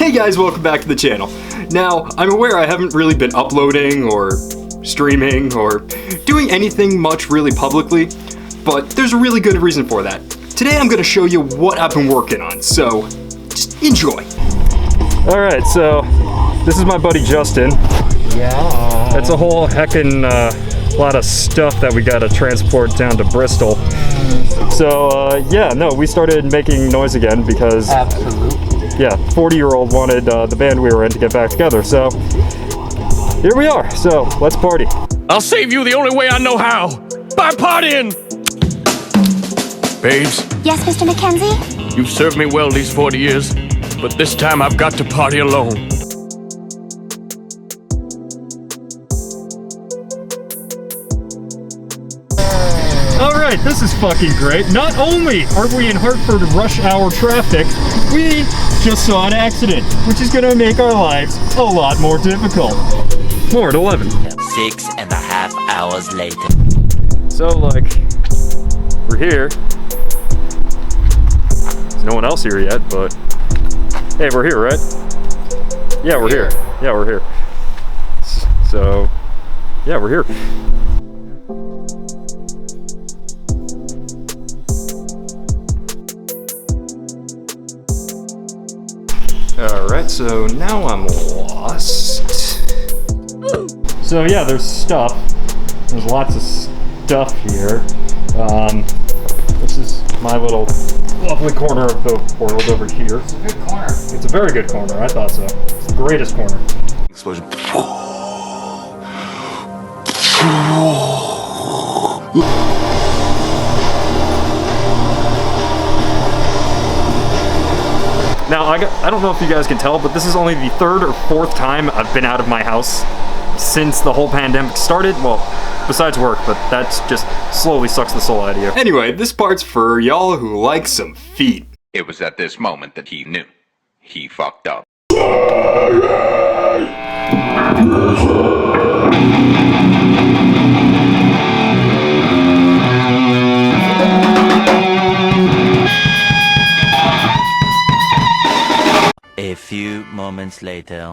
Hey guys, welcome back to the channel. Now, I'm aware I haven't really been uploading or streaming or doing anything much really publicly, but there's a really good reason for that. Today I'm going to show you what I've been working on, so just enjoy. Alright, so this is my buddy Justin. Yeah. That's a whole heckin' lot of stuff that we gotta transport down to Bristol. So yeah, no, we started making noise again because Absolutely. yeah, 40-year-old wanted the band we were in to get back together. So here we are. So let's party. I'll save you the only way I know how. By partying! Babes, Yes, Mr. Mackenzie? you've served me well these 40 years, but this time I've got to party alone. Alright, this is fucking great. Not only are we in Hartford rush hour traffic, we just saw an accident, which is gonna make our lives a lot more difficult. More at 11. 6.5 hours later. So, like, we're here. There's no one else here yet, but hey, we're here, right? Yeah, we're here. Yeah, we're here. So, yeah, we're here. Alright, so now I'm lost. So yeah, there's stuff. There's lots of stuff here. This is my little lovely corner of the world over here. It's a good corner. It's a very good corner, I thought so. It's the greatest corner. Explosion. Now, I don't know if you guys can tell, but this is only the third or fourth time I've been out of my house since the whole pandemic started. Well, besides work, but that just slowly sucks the soul out of you. Anyway, this part's for y'all who like some feet. It was at this moment that he knew. He fucked up. A few moments later.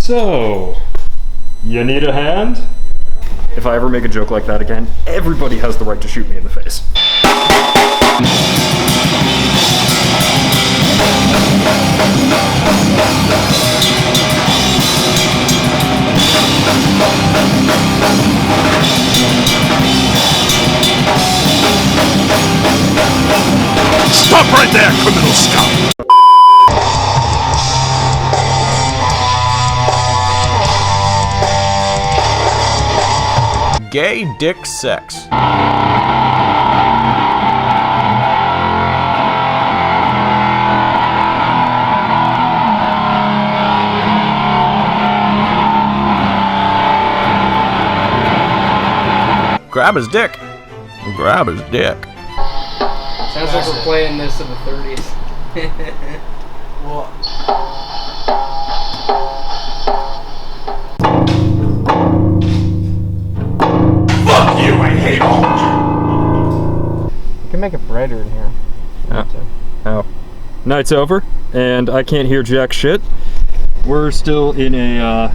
So, you need a hand? If I ever make a joke like that again, everybody has the right to shoot me in the face. Stop right there, criminal scum! Gay dick sex. grab his dick. Grab his dick. Sounds like we're playing this in the 30s. Well, Fuck you, I hate all of you. You can make it brighter in here. Oh. Night's over, and I can't hear jack shit. We're still in a,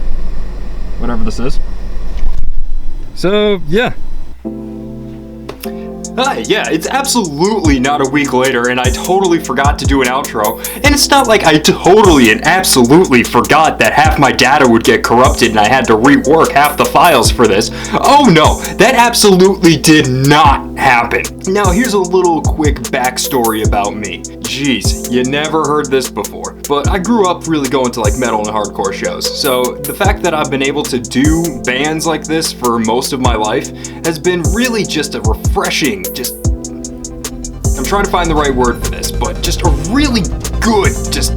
whatever this is. So, yeah. Hi, yeah, it's absolutely not a week later, and I totally forgot to do an outro. And it's not like I totally and absolutely forgot that half my data would get corrupted and I had to rework half the files for this. Oh no, that absolutely did not happen. Now here's a little quick backstory about me. Jeez, you never heard this before, but I grew up really going to like metal and hardcore shows. So the fact that I've been able to do bands like this for most of my life has been really just a refreshing, I'm trying to find the right word for this, but just a really good, just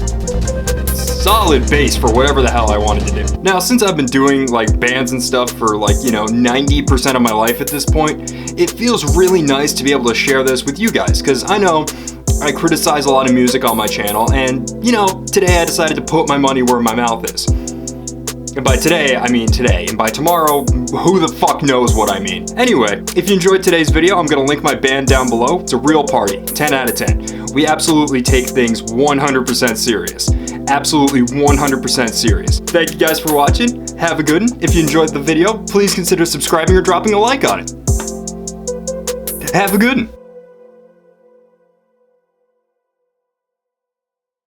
solid base for whatever the hell I wanted to do. Now, since I've been doing like bands and stuff for like, 90% of my life at this point, it feels really nice to be able to share this with you guys, because I know I criticize a lot of music on my channel, and today I decided to put my money where my mouth is. And by today, I mean today, and by tomorrow, who the fuck knows what I mean. Anyway, if you enjoyed today's video, I'm gonna link my band down below. It's a real party, 10 out of 10. We absolutely take things 100% serious. Absolutely 100% serious. Thank you guys for watching. Have a good one. If you enjoyed the video, please consider subscribing or dropping a like on it. Have a good one.